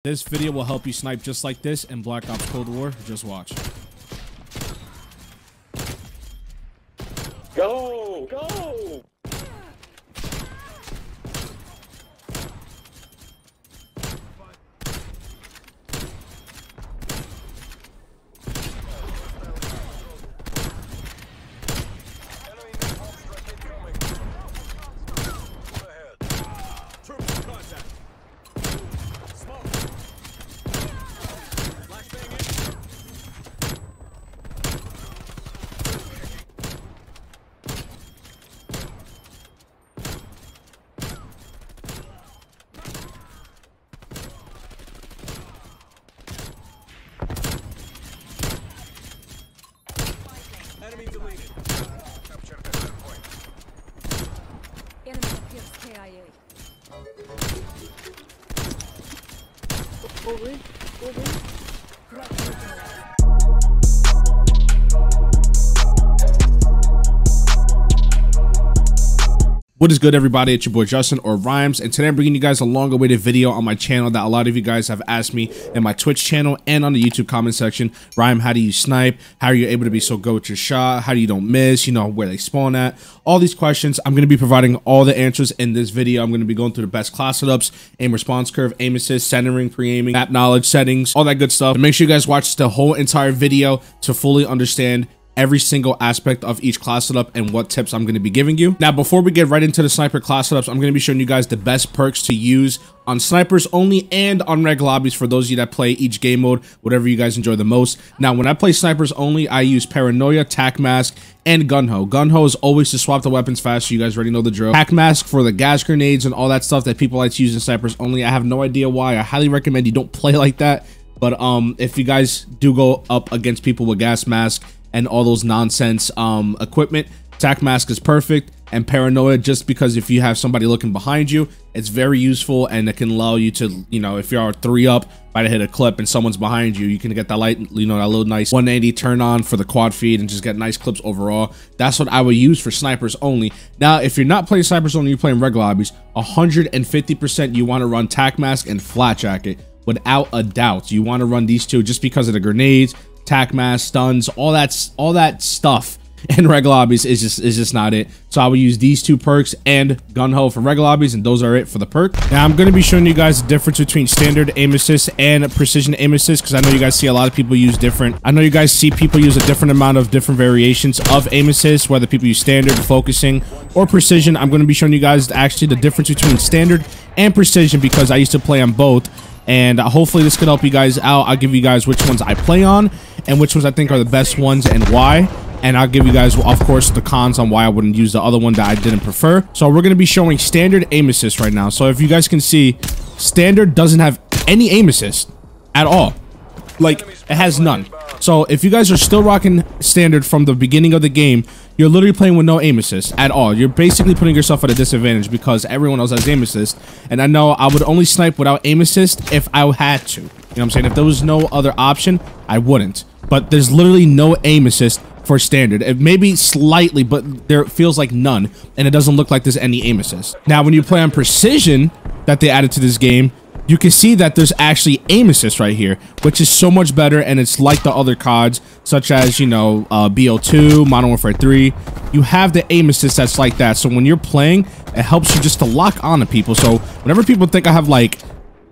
This video will help you snipe just like this in Black Ops Cold War. Just watch. Go! Go! Enemy deleted. Capture that point. Enemy appears KIA. What is good, everybody? It's your boy Justin, or Rhymes, and today I'm bringing you guys a long-awaited video on my channel that a lot of you guys have asked me in my Twitch channel and on the YouTube comment section. Rhyme, how do you snipe? How are you able to be so good with your shot? How do you don't miss? You know, where they spawn at? All these questions, I'm going to be providing all the answers in this video. I'm going to be going through the best class setups, aim response curve, aim assist, centering, pre-aiming, map knowledge, settings, all that good stuff. And make sure you guys watch the whole entire video to fully understand every single aspect of each class setup and what tips I'm going to be giving you. Now, before we get right into the sniper class setups, I'm going to be showing you guys the best perks to use on snipers only and on reg lobbies for those of you that play each game mode, whatever you guys enjoy the most. Now, when I play snipers only, I use paranoia, tac mask, and gunho. Gunho is always to swap the weapons fast. You guys already know the drill. Tac mask for the gas grenades and all that stuff that people like to use in snipers only. I have no idea why. I highly recommend you don't play like that. But if you guys do go up against people with gas mask and all those nonsense equipment, tac mask is perfect. And paranoia, just because if you have somebody looking behind you, it's very useful, and it can allow you to, you know, if you're 3 up, about to hit a clip and someone's behind you, you can get that light, you know, that little nice 180 turn on for the quad feed and just get nice clips overall. That's what I would use for snipers only. Now, if you're not playing snipers only, you're playing reg lobbies, 150% you want to run tac mask and flat jacket. Without a doubt, you want to run these two just because of the grenades, tac mask, stuns, all that stuff in reg lobbies is just not it. So I would use these two perks and gunho for reg lobbies, and those are it for the perk. Now I'm going to be showing you guys the difference between standard aim assist and precision aim assist, because I know you guys see a lot of people use different. I know you guys see people use a different amount of different variations of aim assist, whether people use standard, focusing, or precision. I'm going to be showing you guys actually the difference between standard and precision, because I used to play on both. And hopefully this could help you guys out. I'll give you guys which ones I play on and which ones I think are the best ones and why. And I'll give you guys, of course, the cons on why I wouldn't use the other one that I didn't prefer. So we're going to be showing standard aim assist right now. So if you guys can see, standard doesn't have any aim assist at all. Like, it has none. So if you guys are still rocking standard from the beginning of the game, you're literally playing with no aim assist at all. You're basically putting yourself at a disadvantage because everyone else has aim assist. And I know I would only snipe without aim assist if I had to. You know what I'm saying? If there was no other option, I wouldn't. But there's literally no aim assist for standard. It may be slightly, but there feels like none. And it doesn't look like there's any aim assist. Now, when you play on precision that they added to this game, you can see that there's actually aim assist right here, which is so much better, and it's like the other CODs, such as, you know, BO2, Modern Warfare 3. You have the aim assist that's like that, so when you're playing, it helps you just to lock on to people. So whenever people think I have, like,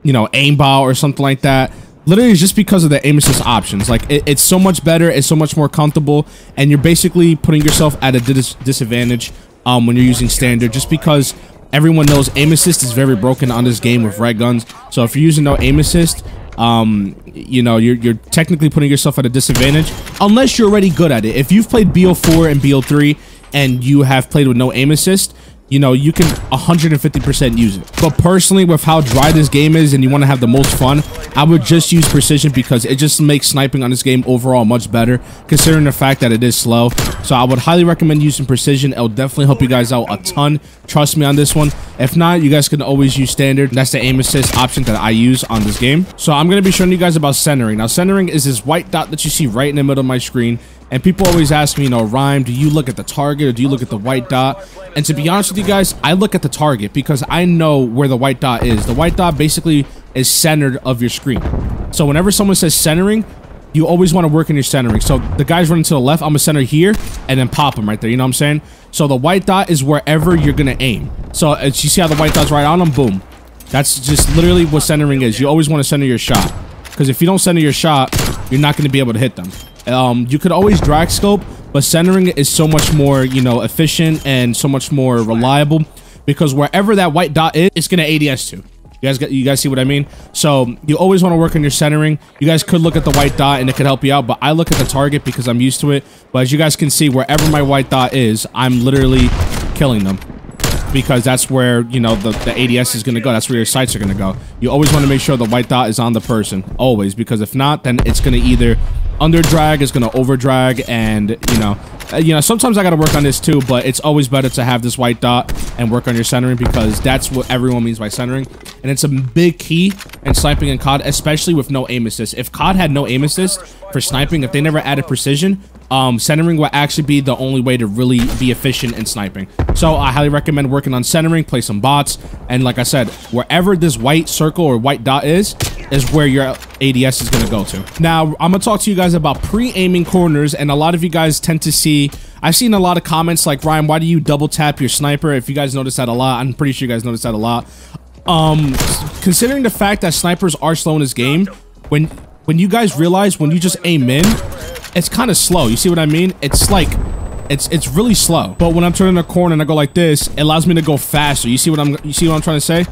you know, aimbot or something like that, literally it's just because of the aim assist options. Like, it's so much better, it's so much more comfortable, and you're basically putting yourself at a disadvantage when you're using standard, just because everyone knows aim assist is very broken on this game with reg guns. So if you're using no aim assist, you know, you're technically putting yourself at a disadvantage unless you're already good at it. If you've played BO4 and BO3 and you have played with no aim assist, you know, you can 150% use it. But personally, with how dry this game is and you want to have the most fun, I would just use precision because it just makes sniping on this game overall much better, considering the fact that it is slow. So I would highly recommend using precision. It'll definitely help you guys out a ton. Trust me on this one. If not, you guys can always use standard. That's the aim assist option that I use on this game. So I'm going to be showing you guys about centering. Now, centering is this white dot that you see right in the middle of my screen. And people always ask me, you know, Rhyme, do you look at the target or do you look at the white dot? And to be honest with you guys, I look at the target because I know where the white dot is. The white dot basically is centered of your screen. So whenever someone says centering, you always want to work in your centering. So the guys running to the left, I'm gonna center here and then pop them right there. You know what I'm saying? So the white dot is wherever you're gonna aim. So as you see how the white dot's right on them, boom. That's just literally what centering is. You always want to center your shot, because if you don't center your shot, you're not going to be able to hit them. You could always drag scope, but centering is so much more, you know, efficient and so much more reliable, because wherever that white dot is, it's going to ADS to. You guys see what I mean? So you always want to work on your centering. You guys could look at the white dot and it could help you out, but I look at the target because I'm used to it. But as you guys can see, wherever my white dot is, I'm literally killing them, because that's where, you know, the ADS is going to go. That's where your sights are going to go. You always want to make sure the white dot is on the person, always, because if not, then it's going to either under drag, it's going to over drag, and you know, sometimes I got to work on this too, but it's always better to have this white dot and work on your centering, because that's what everyone means by centering, and it's a big key in sniping in COD, especially with no aim assist. If COD had no aim assist for sniping, if they never added precision, centering will actually be the only way to really be efficient in sniping. So I highly recommend working on centering, play some bots, and like I said, wherever this white circle or white dot is where your ADS is going to go to. Now, I'm going to talk to you guys about pre-aiming corners, and a lot of you guys tend to see, I've seen a lot of comments like, Ryan, why do you double tap your sniper? If you guys notice that a lot, I'm pretty sure you guys notice that a lot. Considering the fact that snipers are slow in this game, when you guys realize when you just aim in, it's kind of slow. You see what I mean? It's like, it's really slow. But when I'm turning a corner and I go like this, it allows me to go faster. You see what I'm trying to say?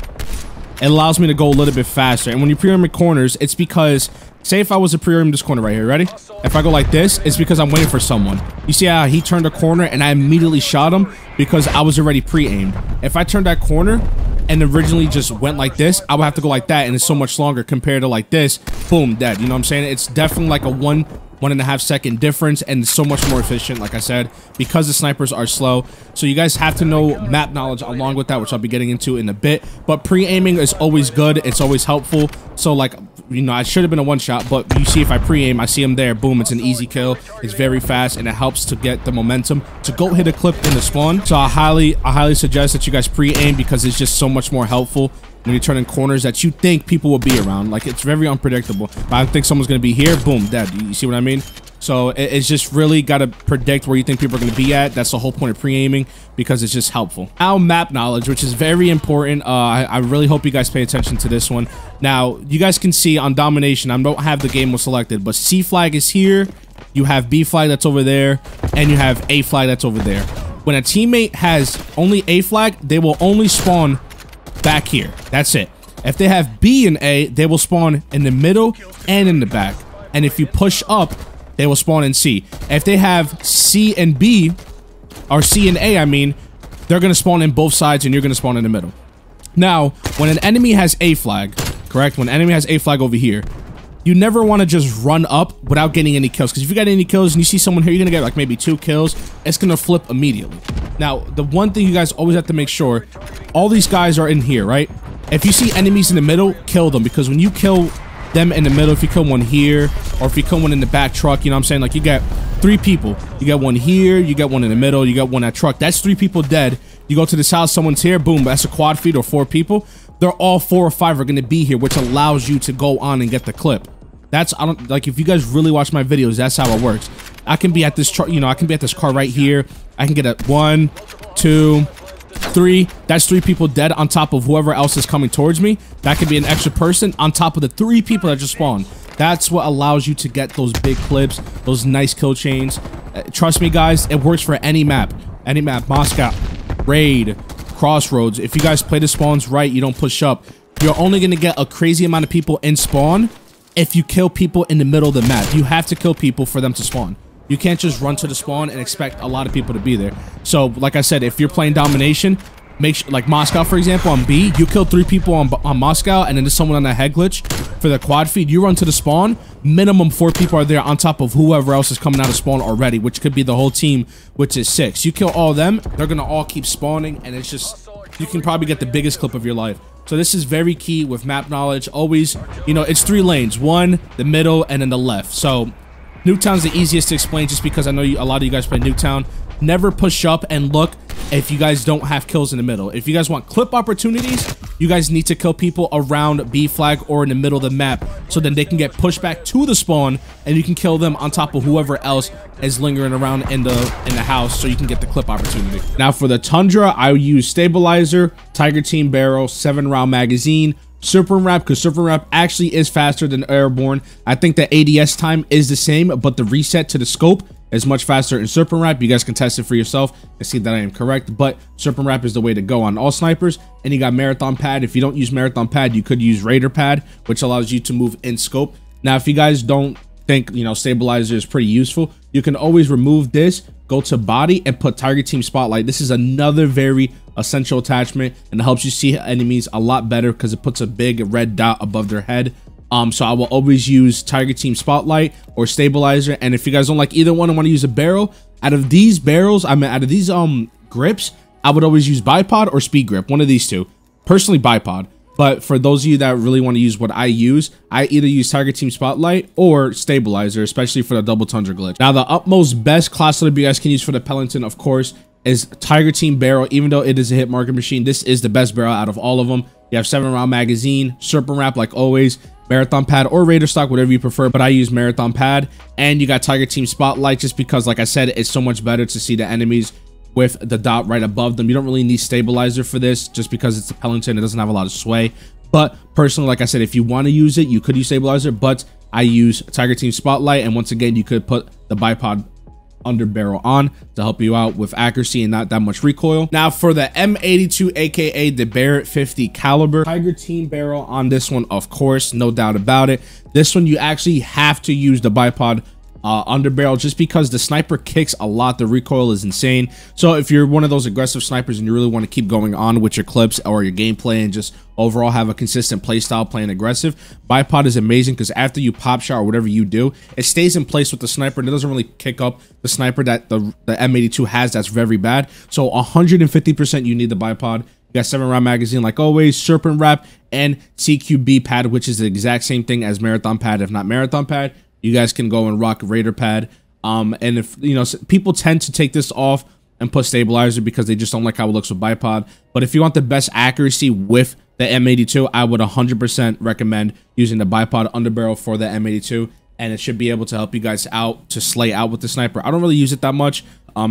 It allows me to go a little bit faster. And when you pre-aim corners, it's because, say if I was to pre-aim this corner right here, ready? If I go like this, it's because I'm waiting for someone. You see how he turned a corner and I immediately shot him because I was already pre-aimed. If I turned that corner and originally just went like this, I would have to go like that, and it's so much longer compared to like this, boom, dead. You know what I'm saying? It's definitely like a 1.5 second difference, and so much more efficient, like I said, because the snipers are slow. So you guys have to know map knowledge along with that, which I'll be getting into in a bit. But pre-aiming is always good. It's always helpful. So like, you know, I should have been a one shot, but you see if I pre-aim, I see him there, boom, it's an easy kill. It's very fast, and it helps to get the momentum to go hit a clip in the spawn. So I highly suggest that you guys pre-aim, because it's just so much more helpful when you're turning corners that you think people will be around. Like, it's very unpredictable. I think someone's going to be here, boom, dead. You see what I mean? So it's just really got to predict where you think people are going to be at. That's the whole point of pre-aiming, because it's just helpful. Now, map knowledge, which is very important. I really hope you guys pay attention to this one. Now, you guys can see on domination, I don't have the game mode selected, but C flag is here. You have B flag that's over there, and you have A flag that's over there. When a teammate has only A flag, they will only spawn back here. That's it. If they have B and A, they will spawn in the middle and in the back. And if you push up, they will spawn in C. If they have C and B, or C and A, I mean, they're going to spawn in both sides, and you're going to spawn in the middle. Now, when an enemy has A flag, correct? When an enemy has A flag over here, you never want to just run up without getting any kills, because if you got any kills and you see someone here, you're going to get like maybe 2 kills. It's going to flip immediately. Now, the one thing you guys always have to make sure, all these guys are in here, right? If you see enemies in the middle, kill them, because when you kill them in the middle, if you kill one here, or if you kill one in the back truck, you know what I'm saying? Like, you get 3 people. You get one here, you get one in the middle, you get one at truck. That's 3 people dead. You go to this house, someone's here, boom, that's a quad feed, or 4 people. They're all 4 or 5 are going to be here, which allows you to go on and get the clip. That's, I don't, like, if you guys really watch my videos, that's how it works. I can be at this truck, you know, I can be at this car right here. I can get a 1, 2, 3. That's 3 people dead on top of whoever else is coming towards me. That could be an extra person on top of the 3 people that just spawned. That's what allows you to get those big clips, those nice kill chains. Trust me, guys, it works for any map. Any map, Moscow, Raid, Crossroads. If you guys play the spawns right, you don't push up, you're only going to get a crazy amount of people in spawn if you kill people in the middle of the map. You have to kill people for them to spawn. You can't just run to the spawn and expect a lot of people to be there. So, like I said, if you're playing domination, make sure, like Moscow, for example, on B, you kill 3 people on Moscow, and then there's someone on that head glitch for the quad feed. You run to the spawn, minimum 4 people are there on top of whoever else is coming out of spawn already, which could be the whole team, which is 6. You kill all of them, they're going to all keep spawning, and it's just, you can probably get the biggest clip of your life. So this is very key with map knowledge. Always, you know, it's 3 lanes, 1, the middle, and then the left. So Nuketown's the easiest to explain, just because I know a lot of you guys play Nuketown. never push up and look if you guys don't have kills in the middle. If you guys want clip opportunities, you guys need to kill people around B flag or in the middle of the map, so then they can get pushed back to the spawn and you can kill them on top of whoever else is lingering around in the house, so you can get the clip opportunity. Now for the Tundra, I use stabilizer, Tiger Team barrel, 7-round magazine, Serpent Wrap, because Serpent Wrap actually is faster than Airborne. I think the ADS time is the same, but the reset to the scope is much faster in Serpent Wrap. You guys can test it for yourself and see that I am correct, but Serpent Wrap is the way to go on all snipers. And you got Marathon Pad. If you don't use Marathon Pad, you could use Raider Pad, which allows you to move in scope. Now, if you guys don't think, you know, stabilizer is pretty useful, you can always remove this, go to body, and put Target Team Spotlight. This is another very essential attachment, and it helps you see enemies a lot better because it puts a big red dot above their head. So I will always use Target Team Spotlight or Stabilizer. And if you guys don't like either one and want to use a barrel, out of these barrels, I mean, out of these grips, I would always use Bipod or Speed Grip, one of these two. Personally, Bipod. But for those of you that really want to use what I use, I either use Target Team Spotlight or Stabilizer, especially for the double Tundra glitch. Now, the utmost best class setup you guys can use for the Pelington, of course, is Tiger Team Barrel. Even though it is a hit market machine, this is the best barrel out of all of them. You have 7-round magazine, Serpent Wrap like always, Marathon Pad or Raider Stock, whatever you prefer, but I use Marathon Pad. And you got Tiger Team Spotlight just because, like I said, it's so much better to see the enemies with the dot right above them. You don't really need Stabilizer for this just because it's a Pelington. It doesn't have a lot of sway. But personally, like I said, if you want to use it, you could use Stabilizer, but I use Tiger Team Spotlight. And once again, you could put the Bipod under barrel on to help you out with accuracy and not that much recoil. Now for the M82, aka the Barrett 50 caliber, Tiger Team barrel on this one, of course, no doubt about it. This one you actually have to use the Bipod under barrel just because the sniper kicks a lot. The recoil is insane. So if you're one of those aggressive snipers and you really want to keep going on with your clips or your gameplay and just overall have a consistent play style playing aggressive, Bipod is amazing because after you pop shot or whatever you do, it stays in place with the sniper and it doesn't really kick up the sniper that the M82 has. That's very bad. So 150% you need the Bipod. You got 7-round magazine like always, Serpent Wrap, and CQB pad, which is the exact same thing as Marathon Pad, if not Marathon Pad. You guys can go and rock Raider Pad. And if, you know, people tend to take this off and put Stabilizer because they just don't like how it looks with Bipod. But if you want the best accuracy with the M82, I would 100% recommend using the Bipod underbarrel for the M82. And it should be able to help you guys out to slay out with the sniper. I don't really use it that much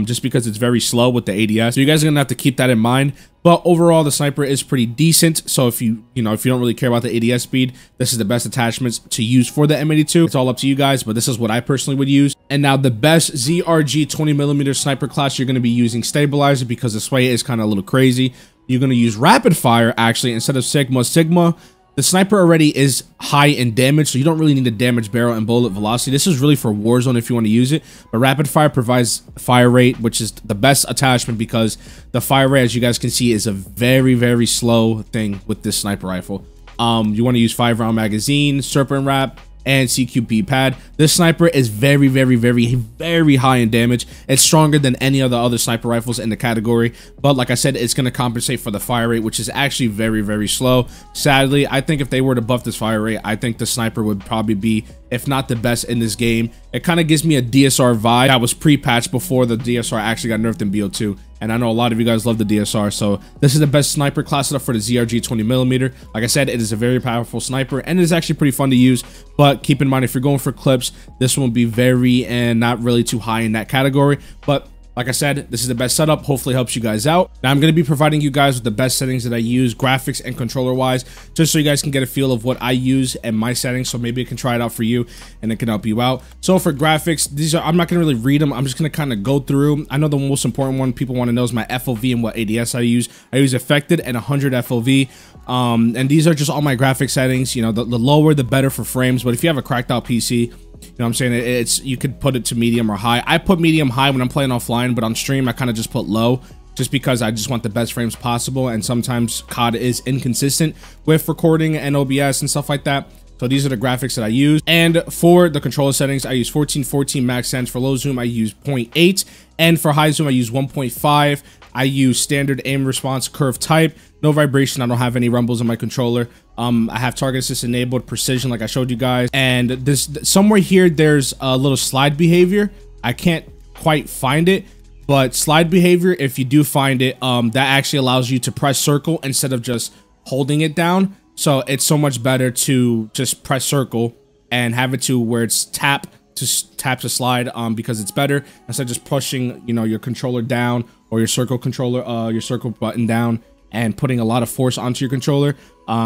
just because it's very slow with the ADS. So you guys are going to have to keep that in mind. But overall, the sniper is pretty decent. So if you don't really care about the ADS speed, this is the best attachments to use for the M82. It's all up to you guys, but this is what I personally would use. And now the best ZRG 20mm sniper class, you're going to be using Stabilizer because the sway is kind of a little crazy. You're going to use Rapid Fire actually instead of Sigma. Sigma, the sniper already is high in damage, so you don't really need a damage barrel and bullet velocity. This is really for Warzone if you want to use it. But Rapid Fire provides fire rate, which is the best attachment because the fire rate, as you guys can see, is a very, very slow thing with this sniper rifle. You want to use 5-round magazine, Serpent Wrap, and CQB pad. This sniper is very, very, very, very high in damage. It's stronger than any of the other sniper rifles in the category, but like I said, it's going to compensate for the fire rate, which is actually very, very slow. Sadly, I think if they were to buff this fire rate, I think the sniper would probably be, if not the best in this game. It kind of gives me a DSR vibe that was pre-patched before the DSR actually got nerfed in BO2. And I know a lot of you guys love the DSR, so this is the best sniper class setup for the ZRG 20mm. Like I said, it is a very powerful sniper, and it is actually pretty fun to use. But keep in mind, if you're going for clips, this one will be very and not really too high in that category. But like I said, this is the best setup. Hopefully helps you guys out. Now I'm going to be providing you guys with the best settings that I use, graphics and controller wise, just so you guys can get a feel of what I use and my settings. So maybe I can try it out for you and it can help you out. So for graphics, these are, I'm not going to really read them. I'm just going to kind of go through. I know the most important one people want to know is my FOV and what ADS I use. I use affected and 100 FOV. And these are just all my graphic settings. You know, the lower, the better for frames. But if you have a cracked out PC, you know what I'm saying, it's, you could put it to medium or high. I put medium high when I'm playing offline, but on stream I kind of just put low just because I just want the best frames possible, and sometimes COD is inconsistent with recording and OBS and stuff like that. So these are the graphics that I use. And for the controller settings, I use 1440 max sense. For low zoom I use 0.8, and for high zoom I use 1.5. I use standard aim response curve type, no vibration. I don't have any rumbles in my controller. I have target assist enabled, precision like I showed you guys, and this somewhere here there's a little slide behavior. I can't quite find it, But slide behavior, if you do find it, that actually allows you to press circle instead of just holding it down. So it's so much better to just press circle and have it to where it's tap to slide, because it's better instead of just pushing, you know, your controller down or your circle controller, your circle button down and putting a lot of force onto your controller.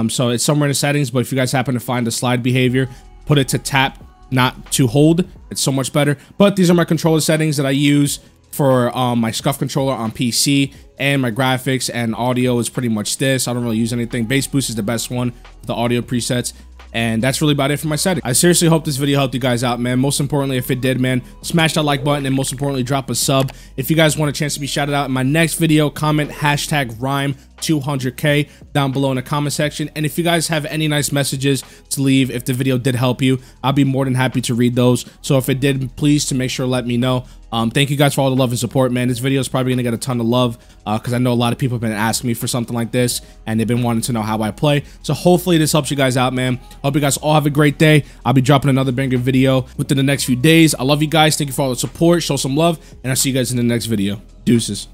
So it's somewhere in the settings, but if you guys happen to find the slide behavior, put it to tap, not to hold. It's so much better. But these are my controller settings that I use for my SCUF controller on PC, and my graphics and audio is pretty much this. I don't really use anything. Bass boost is the best one, the audio presets. And that's really about it for my setting. I seriously hope this video helped you guys out, man. Most importantly, if it did, man, smash that like button, and most importantly, drop a sub. If you guys want a chance to be shouted out in my next video, comment hashtag Rhyme200K down below in the comment section. And if you guys have any nice messages to leave, if the video did help you, I'll be more than happy to read those. So if it did, please to make sure to let me know. Thank you guys for all the love and support, man. This video is probably gonna get a ton of love because I know a lot of people have been asking me for something like this, and they've been wanting to know how I play. So hopefully this helps you guys out, man. Hope you guys all have a great day. I'll be dropping another banger video within the next few days. I love you guys. Thank you for all the support. Show some love, and I'll see you guys in the next video. Deuces.